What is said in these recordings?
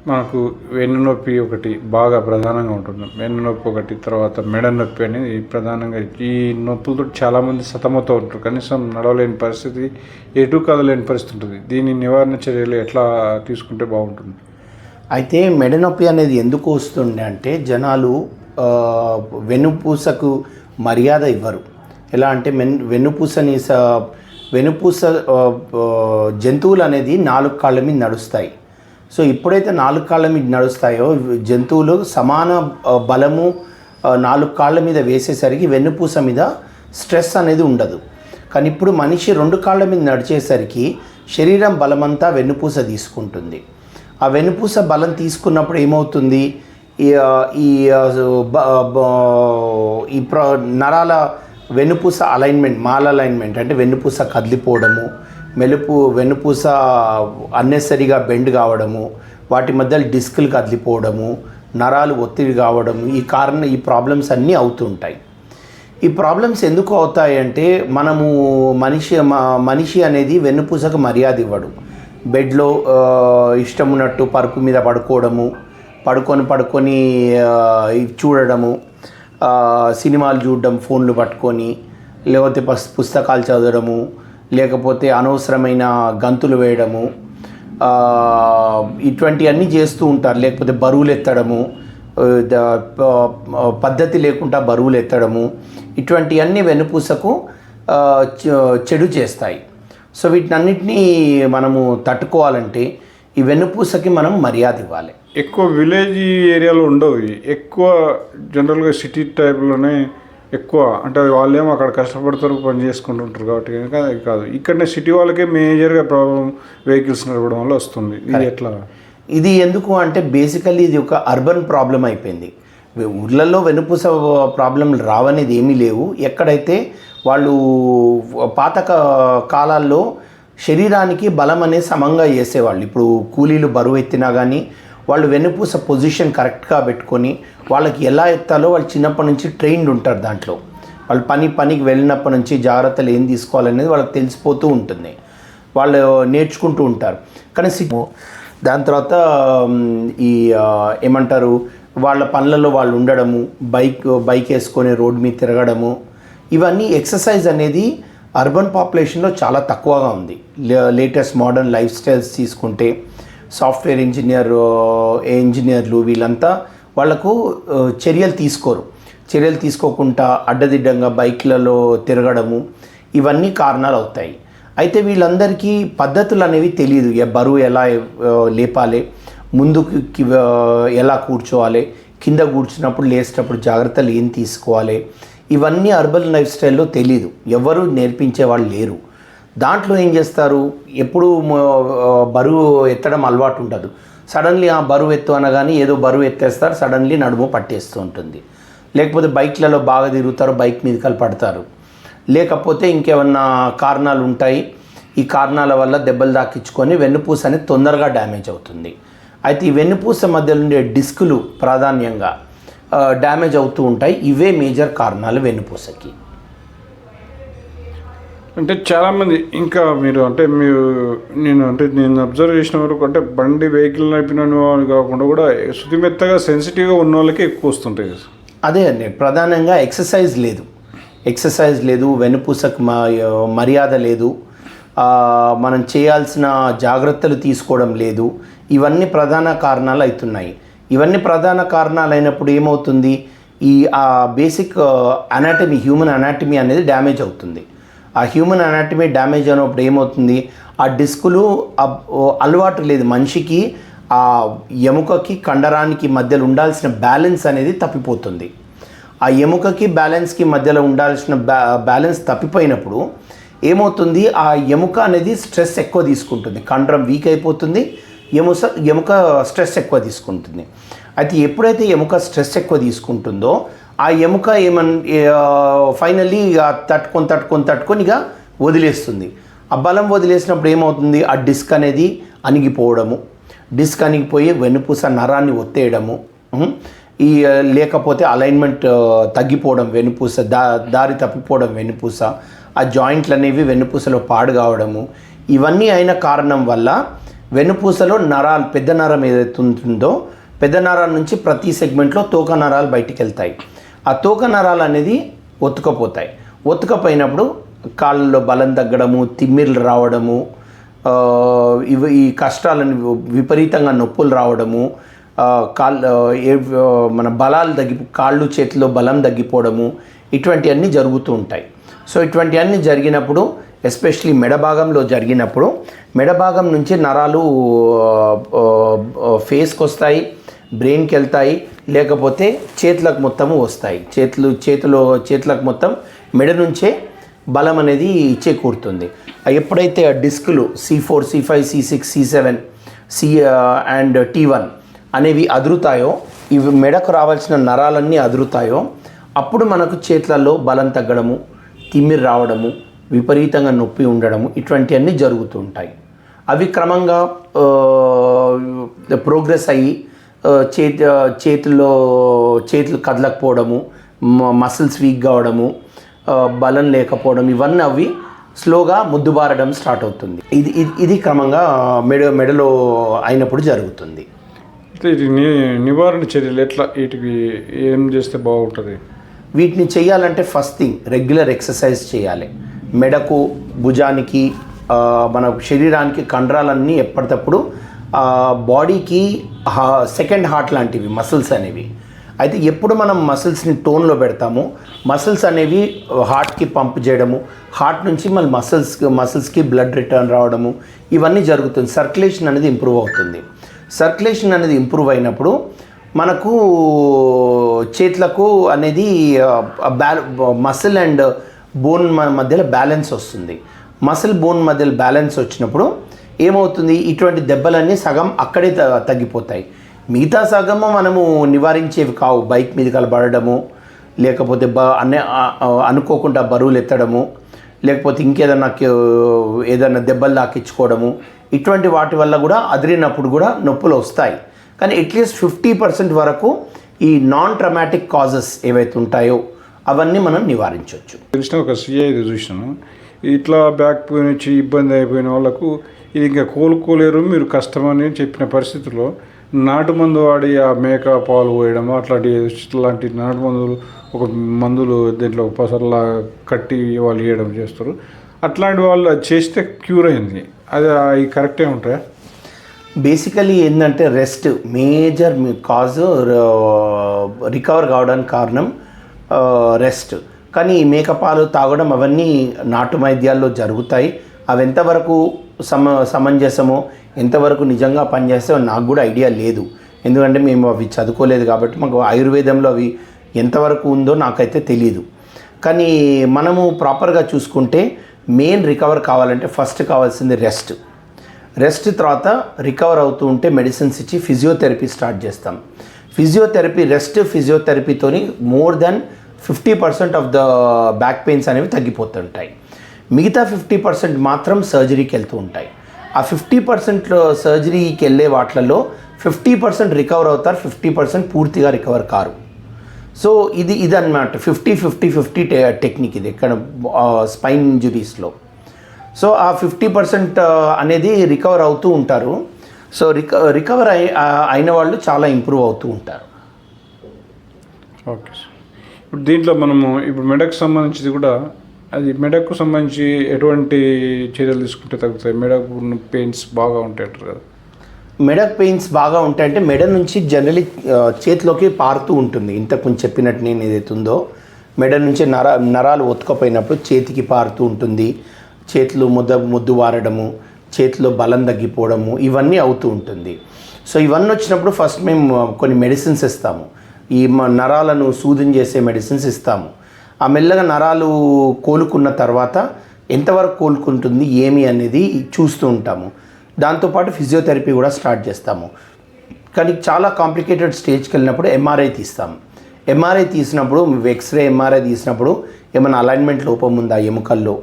మనకు వెన్నునొప్పి ఒకటి బాగా ప్రధానంగా ఉంటుంది. వెన్నునొప్పి ఒకటి, తర్వాత మెడ నొప్పి అనేది ప్రధానంగా. ఈ నొప్పులతో చాలామంది సతమవుతూ ఉంటారు. కనీసం నడవలేని పరిస్థితి, ఎటు కదలేని పరిస్థితి ఉంటుంది. దీని నివారణ చర్యలు ఎట్లా తీసుకుంటే బాగుంటుంది? అయితే మెడ నొప్పి అనేది ఎందుకు వస్తుంది అంటే జనాలు వెన్నుపూసకు మర్యాద ఇవ్వరు. ఎలా అంటే వెన్నుపూస జంతువులు అనేది 4 కాళ్ళ మీద నడుస్తాయి. సో ఎప్పుడైతే 4 కాళ్ళ మీద నడుస్తాయో జంతువులు సమాన బలము 4 కాళ్ళ మీద వేసేసరికి వెన్నుపూస మీద స్ట్రెస్ అనేది ఉండదు. కానీ ఇప్పుడు మనిషి 2 కాళ్ళ మీద నడిచేసరికి శరీరం బలమంతా వెన్నుపూస తీసుకుంటుంది. ఆ వెన్నుపూస బలం తీసుకున్నప్పుడు ఏమవుతుంది, ఈ నరాల వెన్నుపూస అలైన్మెంట్, మాల్ అలైన్మెంట్ అంటే వెన్నుపూస కదిలిపోవడము, వెన్నుపూస అన్నెసరిగా బెండ్ కావడము, వాటి మధ్య డిస్కులు కదిలిపోవడము, నరాలు ఒత్తిడి కావడము, ఈ ప్రాబ్లమ్స్ అన్నీ అవుతుంటాయి. ఈ ప్రాబ్లమ్స్ ఎందుకు అవుతాయి అంటే మనిషి అనేది వెన్నుపూసకు మర్యాద ఇవ్వడు. బెడ్లో ఇష్టం ఉన్నట్టు పరుపు మీద పడుకొని చూడడము, సినిమాలు చూడడం, ఫోన్లు పట్టుకొని, లేకపోతే పుస్తకాలు చదవడము, లేకపోతే అనవసరమైన గంతులు వేయడము, ఇటువంటివన్నీ చేస్తూ ఉంటారు. లేకపోతే బరువులు ఎత్తడము, పద్ధతి లేకుండా బరువులు ఎత్తడము, ఇటువంటివన్నీ వెన్నుపూసకు చెడు చేస్తాయి. సో వీటినన్నిటినీ మనము తట్టుకోవాలంటే ఈ వెన్నుపూసకి మనం మర్యాద ఇవ్వాలి. ఎక్కువ విలేజ్ ఏరియాలో ఉండవు, ఎక్కువ జనరల్గా సిటీ టైప్లోనే ఎక్కువ. అంటే వాళ్ళేమో అక్కడ కష్టపడతారు, పని చేసుకుంటుంటారు కాబట్టి కనుక అది కాదు. ఇక్కడనే సిటీ వాళ్ళకే మేజర్గా ప్రాబ్లం వెహికల్స్ నడపడం వల్ల వస్తుంది. ఇది ఎట్లా? ఇది ఎందుకు అంటే బేసికల్లీ ఇది ఒక అర్బన్ ప్రాబ్లం అయిపోయింది. ఊర్లలో వెన్నుపూస ప్రాబ్లంలు రావనేది ఏమీ లేవు. ఎక్కడైతే వాళ్ళు పాత కాలాల్లో శరీరానికి బలం అనేది సమంగా చేసేవాళ్ళు. ఇప్పుడు కూలీలు బరువు ఎత్తినా కానీ వాళ్ళు వెన్నుపూస పొజిషన్ కరెక్ట్గా పెట్టుకొని వాళ్ళకి ఎలా ఎత్తాలో వాళ్ళు చిన్నప్పటి నుంచి ట్రైన్డ్ ఉంటారు. దాంట్లో వాళ్ళు పనికి వెళ్ళినప్పటి నుంచి జాగ్రత్తలు ఏం తీసుకోవాలనేది వాళ్ళకి తెలిసిపోతూ ఉంటుంది, వాళ్ళు నేర్చుకుంటూ ఉంటారు. కానీ దాని తర్వాత ఏమంటారు, వాళ్ళ పనులలో వాళ్ళు ఉండడము, బైక్ వేసుకొని రోడ్ మీద తిరగడము, ఇవన్నీ ఎక్సర్సైజ్ అనేది అర్బన్ పాపులేషన్లో చాలా తక్కువగా ఉంది. లేటెస్ట్ మోడర్న్ లైఫ్ స్టైల్స్ తీసుకుంటే సాఫ్ట్వేర్ ఇంజనీర్లు వీళ్ళంతా వాళ్లకు చర్యలు తీసుకోకుండా అడ్డదిడ్డంగా బైక్లలో తిరగడము, ఇవన్నీ కారణాలు అవుతాయి. అయితే వీళ్ళందరికీ పద్ధతులు అనేవి తెలియదు. బరువు ఎలా లేపాలి, ముందుకు ఎలా కూర్చోవాలి, కింద కూర్చున్నప్పుడు లేచేటప్పుడు జాగ్రత్తలు ఏం తీసుకోవాలి, ఇవన్నీ అర్బన్ లైఫ్ స్టైల్లో తెలీదు. ఎవరు నేర్పించే వాళ్ళు లేరు. దాంట్లో ఏం చేస్తారు, ఎప్పుడు బరువు ఎత్తడం అలవాటు ఉండదు. సడన్లీ బరువు ఎత్తు అనగానే ఏదో బరువు ఎత్తేస్తారు, సడన్లీ నడుము పట్టేస్తూ ఉంటుంది. లేకపోతే బైక్లలో బాగా తిరుగుతారు, బైక్ మీద పడతారు. లేకపోతే ఇంకేమన్నా కారణాలు ఉంటాయి. ఈ కారణాల వల్ల దెబ్బలు తాకించుకొని వెన్నుపూస అనేది తొందరగా డ్యామేజ్ అవుతుంది. అయితే ఈ వెన్నుపూస మధ్యలో ఉండే డిస్కులు ప్రాధాన్యంగా డ్యామేజ్ అవుతూ ఉంటాయి. ఇవే మేజర్ కారణాలు వెన్నుపూసకి. అంటే చాలామంది ఇంకా నేను అబ్జర్వ్ చేసిన వరకు అంటే బండి వెహికల్ నడిపిన వాళ్ళు కాకుండా కూడా శుతిమెత్తగా సెన్సిటివ్గా ఉన్న వాళ్ళకి ఎక్కువ వస్తుంటాయి. అదే అండి, ప్రధానంగా ఎక్సర్సైజ్ లేదు, వెన్నుపూసకు మర్యాద లేదు, మనం చేయాల్సిన జాగ్రత్తలు తీసుకోవడం లేదు. ఇవన్నీ ప్రధాన కారణాలు అవుతున్నాయి. ఇవన్నీ ప్రధాన కారణాలు అయినప్పుడు ఏమవుతుంది, బేసిక్ హ్యూమన్ అనాటమీ అనేది డ్యామేజ్ అవుతుంది. ఆ హ్యూమన్ అనాటమీ డ్యామేజ్ అయినప్పుడు ఏమవుతుంది, ఆ డిస్కులు అలవాటు లేదు మనిషికి, ఆ ఎముకకి కండరానికి మధ్యలో ఉండాల్సిన బ్యాలెన్స్ అనేది తప్పిపోతుంది. ఆ ఎముకకి బ్యాలెన్స్కి మధ్యలో ఉండాల్సిన బ్యాలెన్స్ తప్పిపోయినప్పుడు ఏమవుతుంది, ఆ ఎముక అనేది స్ట్రెస్ ఎక్కువ తీసుకుంటుంది, కండరం వీక్ అయిపోతుంది, ఎముక స్ట్రెస్ ఎక్కువ తీసుకుంటుంది. అయితే ఎప్పుడైతే ఎముక స్ట్రెస్ ఎక్కువ తీసుకుంటుందో ఆ ఎముక ఫైనల్లీ తట్టుకొని ఇక వదిలేస్తుంది. ఆ బలం వదిలేసినప్పుడు ఏమవుతుంది, ఆ డిస్క్ అనేది అణిగిపోయి వెన్నుపూస నరాన్ని ఒత్తేయడము, లేకపోతే అలైన్మెంట్ తగ్గిపోవడం, వెన్నుపూస దారి తప్పిపోవడం, వెన్నుపూస ఆ జాయింట్లు అనేవి వెన్నుపూసలో పాడు కావడము, ఇవన్నీ అయిన కారణం వల్ల వెన్నుపూసలో నరాలు, పెద్ద నరం ఏదైతే ఉంటుందో పెద్ద నరాల నుంచి ప్రతి సెగ్మెంట్లో తోక నరాలు బయటికి వెళ్తాయి. ఆ తోక నరాలు అనేది ఒత్తుకపోతాయి. ఒత్తుకపోయినప్పుడు కాళ్ళలో బలం తగ్గడము, తిమ్మిర్లు రావడము, ఈ కష్టాలను విపరీతంగా నొప్పులు రావడము, మన బలాలు కాళ్ళు చేతిలో బలం తగ్గిపోవడము, ఇటువంటివన్నీ జరుగుతూ ఉంటాయి. సో ఇటువంటివన్నీ జరిగినప్పుడు, ఎస్పెషలీ మెడ భాగంలో జరిగినప్పుడు, మెడ భాగం నుంచి నరాలు ఫేస్కి వస్తాయి, బ్రెయిన్కి వెళ్తాయి, లేకపోతే చేతులకు మొత్తము వస్తాయి. చేతులకు మొత్తం మెడ నుంచే బలం అనేది చేకూరుతుంది. ఎప్పుడైతే ఆ డిస్కులు C4, C5, C6, C7, and T1 అనేవి అదురుతాయో, ఇవి మెడకు రావాల్సిన నరాలన్నీ అదురుతాయో, అప్పుడు మనకు చేతులలో బలం తగ్గడము, తిమ్మిరి రావడము, విపరీతంగా నొప్పి ఉండడము, ఇటువంటివన్నీ జరుగుతూ ఉంటాయి. అవి క్రమంగా ప్రోగ్రెస్ అయ్యి చేతులు కదలకపోవడము, మసిల్స్ వీక్ కావడము, బలం లేకపోవడం, ఇవన్నీ అవి స్లోగా ముద్దుబారడం స్టార్ట్ అవుతుంది. ఇది క్రమంగా మెడలో అయినప్పుడు జరుగుతుంది. నివారణ చర్యలు ఎట్లా, వీటికి ఏం చేస్తే బాగుంటుంది? వీటిని చేయాలంటే ఫస్ట్ థింగ్ రెగ్యులర్ ఎక్సర్సైజ్ చేయాలి. మెడకు, భుజానికి, మన శరీరానికి కండరాలన్నీ ఎప్పటికప్పుడు బాడీకి సెకండ్ హార్ట్ లాంటివి మసిల్స్ అనేవి. అయితే ఎప్పుడు మనం మసిల్స్ని టోన్లో పెడతామో మసిల్స్ అనేవి హార్ట్కి పంప్ చేయడము, హార్ట్ నుంచి మళ్ళీ మసిల్స్కి బ్లడ్ రిటర్న్ రావడము, ఇవన్నీ జరుగుతుంది. సర్క్యులేషన్ అనేది ఇంప్రూవ్ అవుతుంది. సర్క్యులేషన్ అనేది ఇంప్రూవ్ అయినప్పుడు మనకు చేతులకు అనేది మసిల్ అండ్ బోన్ మధ్యలో బ్యాలెన్స్ వస్తుంది. మసిల్ బోన్ మధ్యలో బ్యాలెన్స్ వచ్చినప్పుడు ఏమవుతుంది, ఇటువంటి దెబ్బలన్నీ సగం అక్కడే తగ్గిపోతాయి. మిగతా సగము మనము నివారించేవి కావు. బైక్ మీద కలబడము, లేకపోతే అనుకోకుండా బరువులు ఎత్తడము, లేకపోతే ఏదైనా దెబ్బలు తాకించుకోవడము, ఇటువంటి వాటి వల్ల కూడా అదిరినప్పుడు కూడా నొప్పులు వస్తాయి. కానీ అట్లీస్ట్ 50% వరకు ఈ నాన్ ట్రమాటిక్ కాజెస్ ఏవైతే ఉంటాయో అవన్నీ మనం నివారించవచ్చు. తెలిసిన ఒక CI చూసినాను, ఇట్లా బ్యాక్ పెయిన్ వచ్చి ఇబ్బంది అయిపోయిన వాళ్ళకు ఇది ఇంకా కోలుకోలేరు, మీరు కష్టమని చెప్పిన పరిస్థితుల్లో నాటు మందు వాడి ఆ మేక పాలు పోయడం అట్లాంటి నాటు మందులు దీంట్లో పసర్లా కట్టి వాళ్ళు ఇవ్వడం చేస్తారు. అట్లాంటి వాళ్ళు అది చేస్తే క్యూర్ అయింది. అది కరెక్టే ఉంటాయా? బేసికలీ ఏంటంటే రెస్ట్ మేజర్ కాజ్ రికవర్ కావడానికి కారణం రెస్ట్. కానీ ఈ మేకపాలు తాగడం అవన్నీ నాటు వైద్యాల్లో జరుగుతాయి. అవి ఎంతవరకు సమంజసమో, ఎంతవరకు నిజంగా పనిచేస్తాయో నాకు కూడా ఐడియా లేదు. ఎందుకంటే మేము అవి చదువుకోలేదు కాబట్టి మాకు ఆయుర్వేదంలో అవి ఎంతవరకు ఉందో నాకైతే తెలియదు. కానీ మనము ప్రాపర్గా చూసుకుంటే మెయిన్ రికవర్ కావాలంటే ఫస్ట్ కావాల్సింది రెస్ట్ తర్వాత రికవర్ అవుతూ ఉంటే మెడిసిన్స్ ఇచ్చి ఫిజియోథెరపీ స్టార్ట్ చేస్తాం. ఫిజియోథెరపీతోని more than 50% of the back pains అనేవి తగ్గిపోతుంటాయి. మిగతా 50% మాత్రం సర్జరీకి వెళ్తూ ఉంటాయి. ఆ 50% సర్జరీకి వెళ్ళే వాటిలలో 50% రికవర్ అవుతారు, 50% పూర్తిగా రికవర్ కారు. సో ఇది అన్నమాట 50-50-50 టెక్నిక్ ఇది ఇక్కడ స్పైన్ ఇంజురీస్లో. సో ఆ 50% అనేది రికవర్ అవుతూ ఉంటారు. సో రికవర్ అయిన వాళ్ళు చాలా ఇంప్రూవ్ అవుతూ ఉంటారు. Okay sir. ఇప్పుడు దీంట్లో మనము మెడకు సంబంధించింది కూడా, అది మెడకు సంబంధించి ఎటువంటి చర్యలు తీసుకుంటే తగ్గుతాయి? మెడకు పెయిన్స్ బాగా ఉంటాయంటారు కదా. మెడక్ పెయిన్స్ బాగా ఉంటాయంటే మెడ నుంచి జనరలీ చేతిలోకి పారుతూ ఉంటుంది. ఇంతకుముందు చెప్పినట్టు నేను ఏదైతే ఉందో మెడ నుంచి నరాలు ఒత్తుకపోయినప్పుడు చేతికి పారుతూ ఉంటుంది. చేతులు ముద్దు వారడము, చేతిలో బలం తగ్గిపోవడము, ఇవన్నీ అవుతూ ఉంటుంది. సో ఇవన్నీ వచ్చినప్పుడు ఫస్ట్ మేము కొన్ని మెడిసిన్స్ ఇస్తాము. ఈ నరాలను సూదింగ్ చేసే మెడిసిన్స్ ఇస్తాము. ఆ మెల్లగా నరాలు కోలుకున్న తర్వాత ఎంతవరకు కోలుకుంటుంది ఏమి అనేది చూస్తూ ఉంటాము. దాంతోపాటు ఫిజియోథెరపీ కూడా స్టార్ట్ చేస్తాము. కానీ చాలా కాంప్లికేటెడ్ స్టేజ్కి వెళ్ళినప్పుడు ఎంఆర్ఐ తీస్తాము. ఎంఆర్ఐ తీసినప్పుడు ఎక్స్రే ఎంఆర్ఐ తీసినప్పుడు ఏమైనా అలైన్మెంట్ లోపం ఉందా ఎముకల్లో,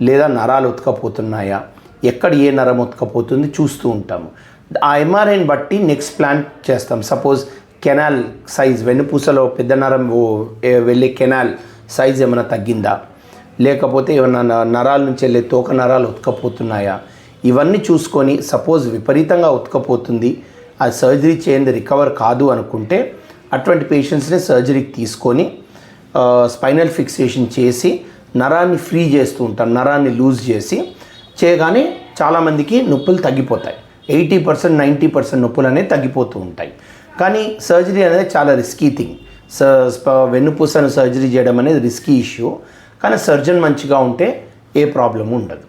లేదా నరాలు ఉతకపోతున్నాయా, ఎక్కడ ఏ నరం ఉతకపోతుంది చూస్తూ ఉంటాము. ఆ ఎంఆర్ఐని బట్టి నెక్స్ట్ ప్లాన్ చేస్తాం. సపోజ్ కెనాల్ సైజ్, వెన్నుపూసలో పెద్ద నరం వెళ్ళే కెనాల్ సైజ్ ఏమైనా తగ్గిందా, లేకపోతే ఏమైనా నరాల నుంచి వెళ్ళే తోక నరాలు ఉతకపోతున్నాయా, ఇవన్నీ చూసుకొని సపోజ్ విపరీతంగా ఉతకపోతుంది, ఆ సర్జరీ చేయండి రికవర్ కాదు అనుకుంటే అటువంటి పేషెంట్స్ని సర్జరీకి తీసుకొని స్పైనల్ ఫిక్సేషన్ చేసి నరాన్ని ఫ్రీ చేస్తూ ఉంటాం, నరాన్ని లూజ్ చేసి చేయగానే చాలామందికి నొప్పులు తగ్గిపోతాయి. 80% 90% నొప్పులు అనేవి తగ్గిపోతూ ఉంటాయి. కానీ సర్జరీ అనేది చాలా రిస్కీ థింగ్. వెన్నుపూసను సర్జరీ చేయడం అనేది రిస్కీ ఇష్యూ. కానీ సర్జన్ మంచిగా ఉంటే ఏ ప్రాబ్లము ఉండదు.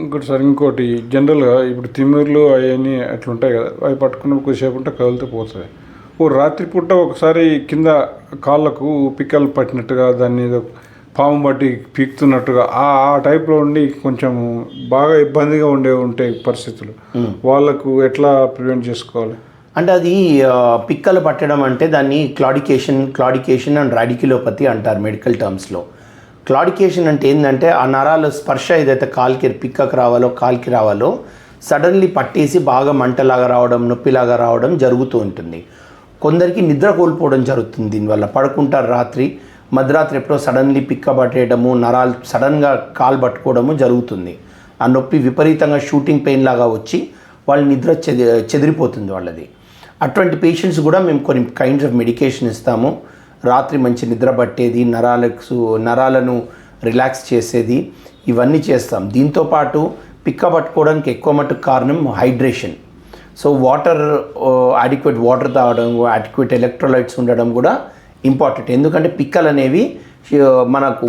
ఇంకోటి సార్, ఇంకోటి జనరల్గా ఇప్పుడు తిమ్మిర్లు అవన్నీ అట్లుంటాయి కదా, అవి పట్టుకున్న కొద్దిసేపు ఉంటే కదులుతూ పోతుంది. రాత్రిపూట ఒకసారి కింద కాళ్ళకు పిక్కలు పట్టినట్టుగా, దాన్ని ఏదో పాము బట్టి పీకుతున్నట్టుగా ఆ టైప్లో ఉండి కొంచెం బాగా ఇబ్బందిగా ఉంటాయి పరిస్థితులు. వాళ్ళకు ఎట్లా ప్రివెంట్ చేసుకోవాలి? అంటే అది పిక్కలు పట్టడం అంటే దాన్ని క్లాడికేషన్ అండ్ రాడిక్యులోపతి అంటారు మెడికల్ టర్మ్స్లో. క్లాడికేషన్ అంటే ఏంటంటే ఆ నరాల స్పర్శ ఏదైతే పిక్కకు రావాలో కాలికి రావాలో సడన్లీ పట్టేసి బాగా మంటలాగా రావడం, నొప్పిలాగా రావడం జరుగుతూ ఉంటుంది. కొందరికి నిద్ర కోల్పోవడం జరుగుతుంది. దీనివల్ల పడుకుంటారు రాత్రి, మధ్యరాత్రి ఎప్పుడో సడన్లీ పిక్క పట్టేయడము, నరాలు సడన్గా కాలు పట్టుకోవడము జరుగుతుంది. ఆ నొప్పి విపరీతంగా షూటింగ్ పెయిన్ లాగా వచ్చి వాళ్ళ నిద్ర చెదిరిపోతుంది వాళ్ళది. అటువంటి పేషెంట్స్ కూడా మేము కొన్ని కైండ్స్ ఆఫ్ మెడికేషన్ ఇస్తాము. రాత్రి మంచి నిద్ర పట్టేది, నరాలను రిలాక్స్ చేసేది, ఇవన్నీ చేస్తాం. దీంతోపాటు పిక్క పట్టుకోవడానికి ఎక్కువ మటుకు కారణం హైడ్రేషన్. సో అడిక్వేట్ వాటర్ తాగడం, అడిక్వేట్ ఎలక్ట్రోలైట్స్ ఉండడం కూడా ఇంపార్టెంట్. ఎందుకంటే పిక్కలు అనేవి మనకు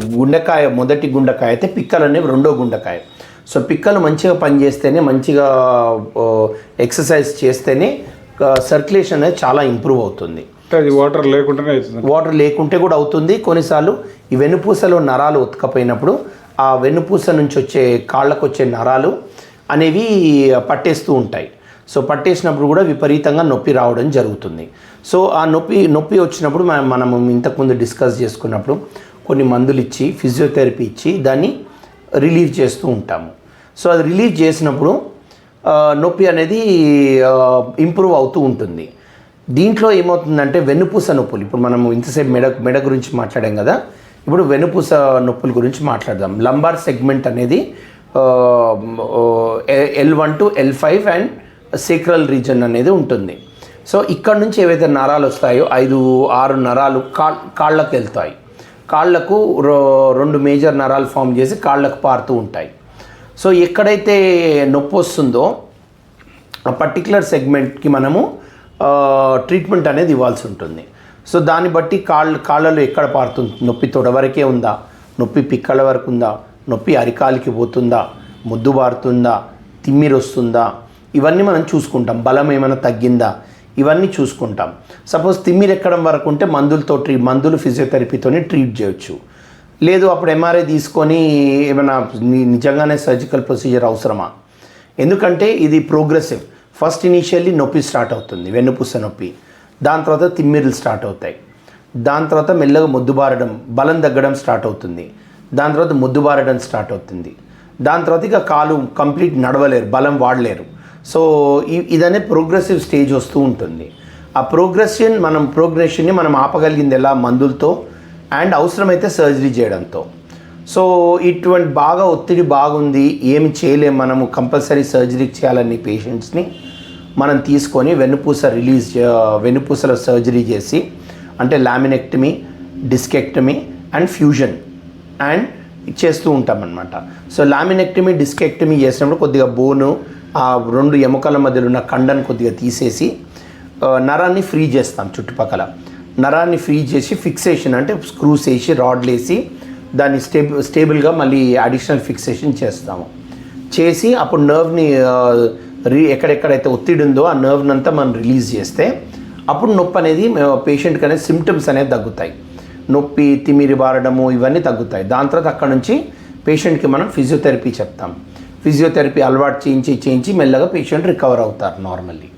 మొదటి గుండెకాయ అయితే పిక్కలు అనేవి రెండో గుండెకాయ. సో పిక్కలు మంచిగా పనిచేస్తేనే, మంచిగా ఎక్సర్సైజ్ చేస్తేనే సర్క్యులేషన్ అనేది చాలా ఇంప్రూవ్ అవుతుంది. అది వాటర్ లేకుండానే అవుతుంది. వాటర్ లేకుంటే కూడా అవుతుంది. కొన్నిసార్లు ఈ వెన్నుపూసలో నరాలు ఉతకపోయినప్పుడు ఆ వెన్నుపూస నుంచి వచ్చే కాళ్ళకు వచ్చే నరాలు అనేవి పట్టేస్తూ ఉంటాయి. సో పట్టేసినప్పుడు కూడా విపరీతంగా నొప్పి రావడం జరుగుతుంది. సో ఆ నొప్పి వచ్చినప్పుడు మనం ఇంతకుముందు డిస్కస్ చేసుకున్నప్పుడు కొన్ని మందులు ఇచ్చి, ఫిజియోథెరపీ ఇచ్చి దాన్ని రిలీవ్ చేస్తూ ఉంటాము. సో అది రిలీవ్ చేసినప్పుడు నొప్పి అనేది ఇంప్రూవ్ అవుతూ ఉంటుంది. దీంట్లో ఏమవుతుందంటే వెన్నుపూస నొప్పులు, ఇప్పుడు మనం ఇంతసేపు మెడ గురించి మాట్లాడాం కదా, ఇప్పుడు వెన్నుపూస నొప్పుల గురించి మాట్లాడదాం. లంబార్ సెగ్మెంట్ అనేది L1 to L5 and సేక్రల్ reason అనేది ఉంటుంది. సో ఇక్కడ నుంచి ఏవైతే నరాలు వస్తాయో 5-6 నరాలు కాళ్ళకు వెళ్తాయి. కాళ్ళకు 2 మేజర్ నరాలు ఫామ్ చేసి కాళ్ళకు పారుతూ ఉంటాయి. సో ఎక్కడైతే నొప్పి వస్తుందో ఆ పర్టికులర్ సెగ్మెంట్కి మనము ట్రీట్మెంట్ అనేది ఇవ్వాల్సి ఉంటుంది. సో దాన్ని బట్టి కాళ్ళలో ఎక్కడ పారుతుంది, నొప్పి తొడ వరకే ఉందా, నొప్పి పిక్కల వరకు ఉందా, నొప్పి అరికాలికి పోతుందా, ముద్దు బారుతుందా, తిమ్మిరి వస్తుందా, ఇవన్నీ మనం చూసుకుంటాం. బలం ఏమైనా తగ్గిందా, ఇవన్నీ చూసుకుంటాం. సపోజ్ తిమ్మిరి ఎక్కడం వరకు ఉంటే మందులు ఫిజియోథెరపీతోని ట్రీట్ చేయొచ్చు. లేదు అప్పుడు ఎంఆర్ఐ తీసుకొని ఏమైనా నిజంగానే సర్జికల్ ప్రొసీజర్ అవసరమా? ఎందుకంటే ఇది ప్రోగ్రెసివ్. ఫస్ట్ ఇనీషియల్లీ నొప్పి స్టార్ట్ అవుతుంది, వెన్నుపూస నొప్పి. దాని తర్వాత తిమ్మిర్లు స్టార్ట్ అవుతాయి. దాని తర్వాత మెల్లగా ముద్దుబారడం, బలం తగ్గడం స్టార్ట్ అవుతుంది. దాని తర్వాత ముద్దుబారడం స్టార్ట్ అవుతుంది. దాని తర్వాత ఇక కాలు కంప్లీట్ నడవలేరు, బలం వాడలేరు. సో ఇదనే ప్రోగ్రెసివ్ స్టేజ్ వస్తూ ఉంటుంది. ఆ ప్రోగ్రెషన్ని మనం ఆపగలిగింది ఎలా? మందులతో అండ్ అవసరమైతే సర్జరీ చేయడంతో. సో ఇటువంటి ఒత్తిడి బాగుంది, ఏమి చేయలేము, మనము కంపల్సరీ సర్జరీ చేయాలని పేషెంట్స్ని మనం తీసుకొని వెన్నుపూసలో సర్జరీ చేసి, అంటే laminectomy, discectomy and fusion and చేస్తూ ఉంటామన్నమాట. సో లామినెక్టమీ, డిస్కెక్టమీ చేసినప్పుడు కొద్దిగా బోను, ఆ 2 ఎముకల మధ్యలో ఉన్న కండను కొద్దిగా తీసేసి నరాన్ని ఫ్రీ చేస్తాం. చుట్టుపక్కల నరాన్ని ఫ్రీ చేసి ఫిక్సేషన్ అంటే స్క్రూస్ వేసి, రాడ్లు వేసి దాన్ని స్టేబుల్గా మళ్ళీ అడిషనల్ ఫిక్సేషన్ చేసి అప్పుడు నర్వ్ని ఎక్కడెక్కడైతే ఒత్తిడి ఉందో ఆ నర్వ్ని అంతా మనం రిలీజ్ చేస్తే అప్పుడు నొప్పి అనేది పేషెంట్కి అనేది సిమ్టమ్స్ అనేది తగ్గుతాయి. నొప్పి, తిమ్మిరి బారడము ఇవన్నీ తగ్గుతాయి. దాని తర్వాత అక్కడ నుంచి పేషెంట్కి మనం ఫిజియోథెరపీ చెప్తాం. ఫిజియోథెరపీ అలవాటు చేయించి మెల్లగా పేషెంట్ రికవర్ అవుతారు నార్మల్లీ.